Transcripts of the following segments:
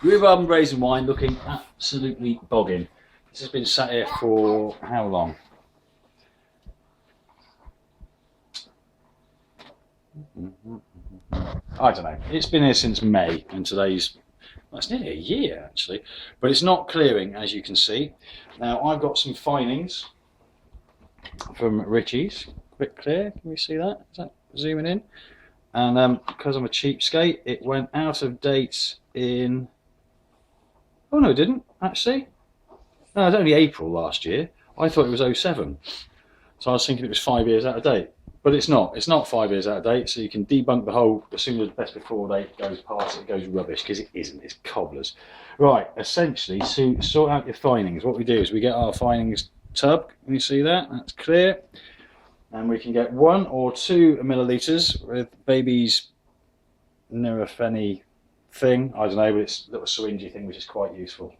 Rhubarb and raisin wine looking absolutely bogging. This has been sat here for how long? I don't know. It's been here since May, and today's, well, it's nearly a year actually, but it's not clearing, as you can see. Now I've got some Finings from Richie's. Quick clear, can we see that? Is that zooming in? And because I'm a cheapskate, it went out of date in, oh no it didn't actually. No, it was only April last year. I thought it was 07. So I was thinking it was 5 years out of date. But it's not 5 years out of date, so you can debunk the whole as soon as the best before date goes past, it goes rubbish, because it isn't, it's cobblers. Right, essentially, to sort out your Finings, what we do is we get our Finings tub, can you see that? That's clear. And we can get 1 or 2 millilitres with baby's Nurofen thing, I don't know, but it's a little syringy thing which is quite useful.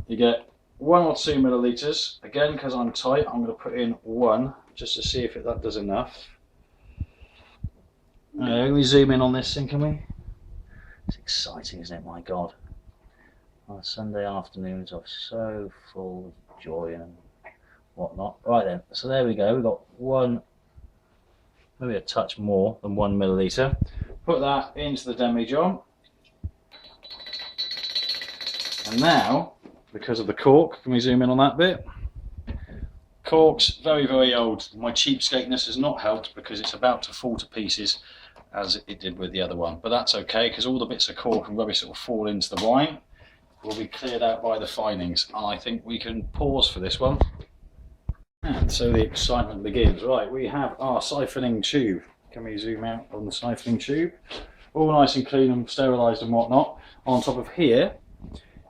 You get 1 or 2 millilitres, again because I'm tight, I'm going to put in 1 just to see if that does enough. Can we zoom in on this thing, can we? It's exciting, isn't it? My God. Our Sunday afternoons are so full of joy and whatnot. Right then, so there we go. We've got 1, maybe a touch more than 1 millilitre. Put that into the demijohn. And now, because of the cork, can we zoom in on that bit? Cork's very, very old. My cheapskateness has not helped because it's about to fall to pieces as it did with the other one. But that's okay, because all the bits of cork and rubbish that will fall into the wine will be cleared out by the Finings. And I think we can pause for this one. And so the excitement begins. Right, we have our siphoning tube. Can we zoom out on the siphoning tube? All nice and clean and sterilised and whatnot. On top of here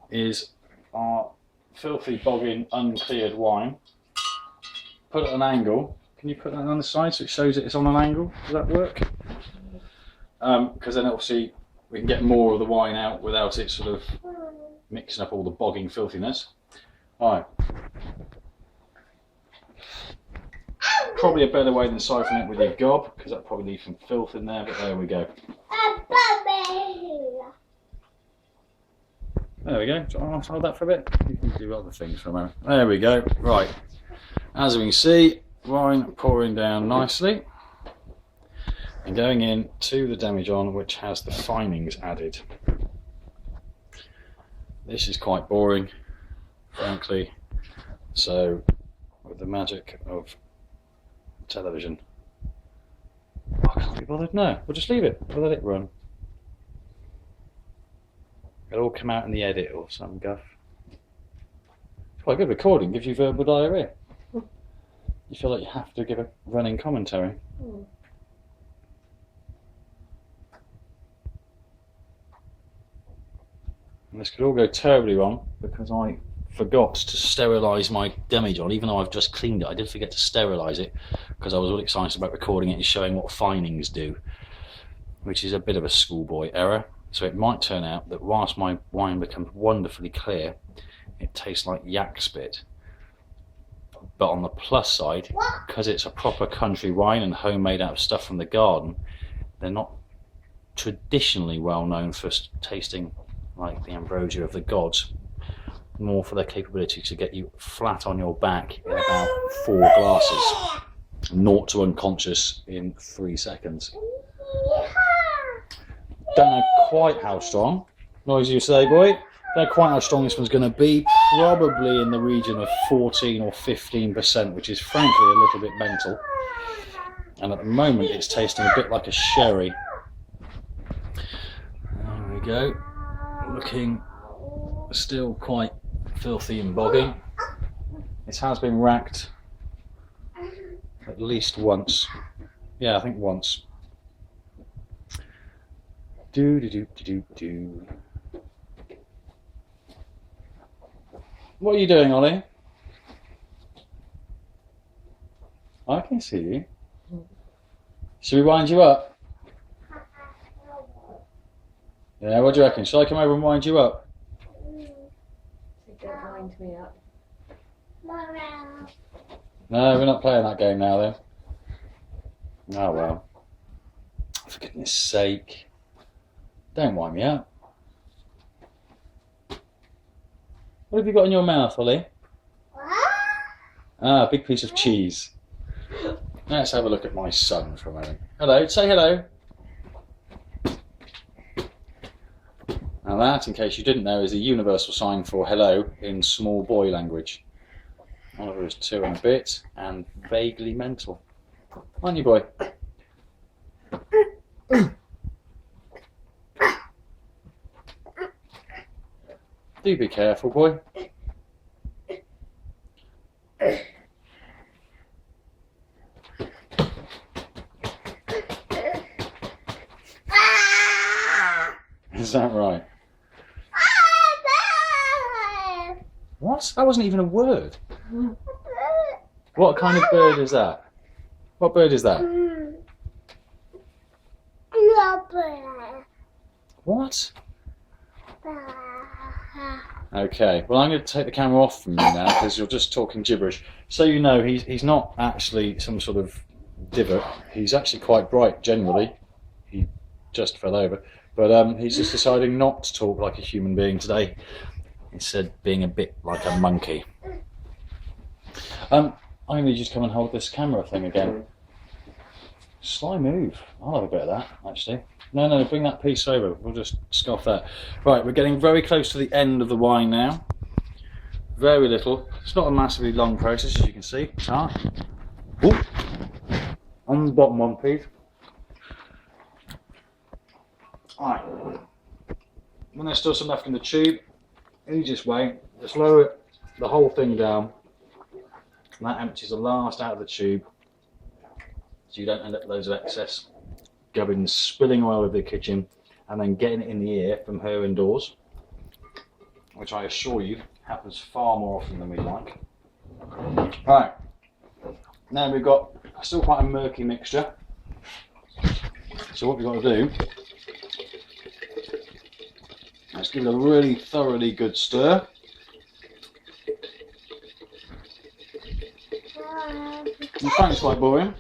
is our filthy, bogging, uncleared wine. Put it at an angle. Can you put that on the side so it shows it's on an angle? Does that work? Because then obviously we can get more of the wine out without it sort of mixing up all the bogging filthiness. Alright. Probably a better way than siphoning it with your gob, because that probably leaves some filth in there, but there we go. There we go. So I'll hold that for a bit. You can do other things for a moment. There we go. Right. As we can see, wine pouring down nicely and going in to the demijohn, which has the Finings added. This is quite boring, frankly. So, with the magic of television, I can't be bothered. No, we'll just leave it. We'll let it run. It'll all come out in the edit or some guff. It's quite good recording, gives you verbal diarrhea. You feel like you have to give a running commentary. And this could all go terribly wrong because I forgot to sterilise my demijohn, even though I've just cleaned it. I did forget to sterilise it because I was all excited about recording it and showing what Finings do, which is a bit of a schoolboy error. So it might turn out that whilst my wine becomes wonderfully clear, it tastes like yak spit. But on the plus side, because it's a proper country wine and homemade out of stuff from the garden, they're not traditionally well known for tasting like the ambrosia of the gods, more for their capability to get you flat on your back in about 4 glasses, 0 to unconscious in 3 seconds. Don't know quite how strong, noisy you say, boy. Don't know quite how strong this one's going to be. Probably in the region of 14 or 15%, which is frankly a little bit mental. And at the moment it's tasting a bit like a sherry. There we go. Looking still quite filthy and bogging. It has been racked at least once. Yeah, I think once. Do. What are you doing, Ollie? I can see you. Should we wind you up? Yeah, what do you reckon? Shall I come over and wind you up? Don't wind me up. No, we're not playing that game now then. Oh well. For goodness sake. Don't wind me up. What have you got in your mouth, Holly? Ah, a big piece of cheese. Let's have a look at my son for a moment. Hello, say hello. Now that, in case you didn't know, is the universal sign for hello in small boy language. Oliver is 2 and a bit and vaguely mental. Aren't you, boy? Do be careful, boy. Is that right? What? That wasn't even a word. What kind of bird is that? What bird is that? What? Okay, well I'm going to take the camera off from you now because you're just talking gibberish. So you know he's not actually some sort of divot. He's actually quite bright generally. He just fell over. But he's just deciding not to talk like a human being today. Instead being a bit like a monkey. I need you to come and hold this camera thing again. Sly move. I'll have a bit of that, actually. No, bring that piece over. We'll just scoff that. Right, we're getting very close to the end of the wine now. Very little. It's not a massively long process, as you can see. Ooh. On the bottom one, please. Alright. When there's still some left in the tube, easiest way, just lower the whole thing down. And that empties the last out of the tube, so you don't end up with loads of excess gubbins spilling all over the kitchen and then getting it in the ear from her indoors, which I assure you happens far more often than we like. Right, now we've got still quite a murky mixture, so what we've got to do, let's give it a really thoroughly good stir. And thanks, my boy.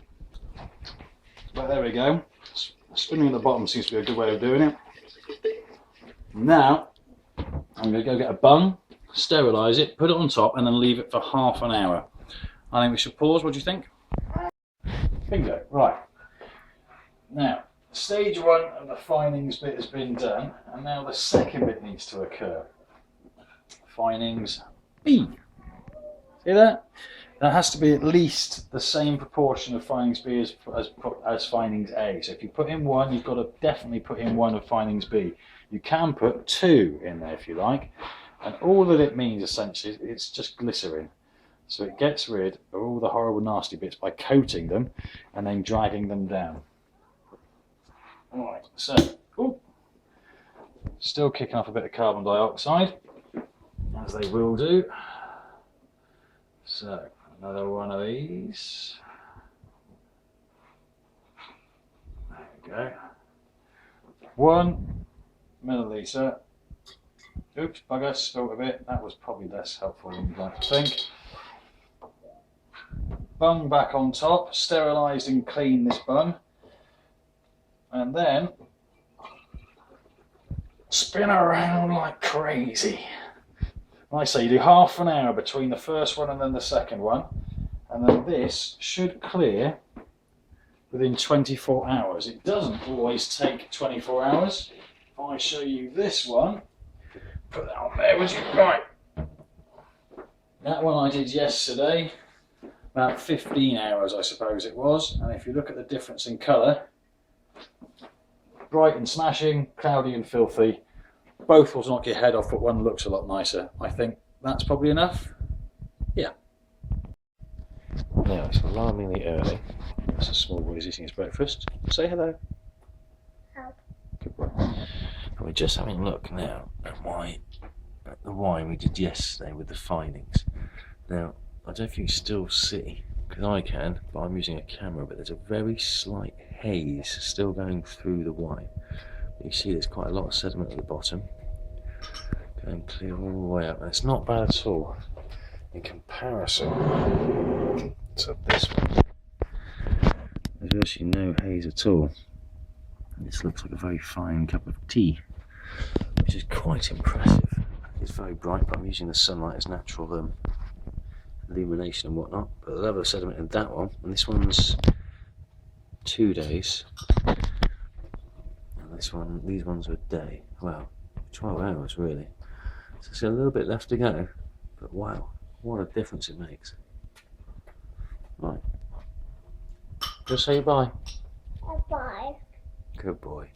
But there we go. Spinning at the bottom seems to be a good way of doing it. Now, I'm going to go get a bung, sterilise it, put it on top, and then leave it for half an hour. I think we should pause. What do you think? Bingo. Right. Now, stage 1 of the finings bit has been done, and now the second bit needs to occur. Finings B. See that? That has to be at least the same proportion of finings B as finings A. So if you put in 1, you've got to definitely put in 1 of finings B. You can put 2 in there if you like. And all that it means essentially, it's just glycerin. So it gets rid of all the horrible nasty bits by coating them and then dragging them down. Alright, so, still kicking off a bit of carbon dioxide, as they will do. So, another one of these. There we go. 1 milliliter. Oops, bugger, spilled a bit. That was probably less helpful than you'd like to think. Bung back on top, sterilised and clean this bung. And then spin around like crazy. Like I say, you do half an hour between the first one and then the second one, and then this should clear within 24 hours. It doesn't always take 24 hours. If I show you this one, put that on there, would you? Right. That one I did yesterday, about 15 hours I suppose it was, and if you look at the difference in colour, bright and smashing, cloudy and filthy. Both will knock your head off, but one looks a lot nicer. I think that's probably enough. Yeah. Now it's alarmingly early. That's a small boy eating his breakfast. Say hello. Hello. Good boy. And we're just having a look now at the wine we did yesterday with the finings. Now, I don't know if you can still see, because I can, but I'm using a camera, but there's a very slight haze still going through the wine. You see there's quite a lot of sediment at the bottom, going clear all the way up, and it's not bad at all in comparison to this one. There's actually no haze at all. This looks like a very fine cup of tea, which is quite impressive. it's very bright, but I'm using the sunlight as natural illumination and whatnot. But the level of sediment in that one, and this one's 2 days, and these ones are a day. Wow, 12 hours really. So it's got a little bit left to go, but wow, what a difference it makes. Right, just say bye. Bye. Good boy.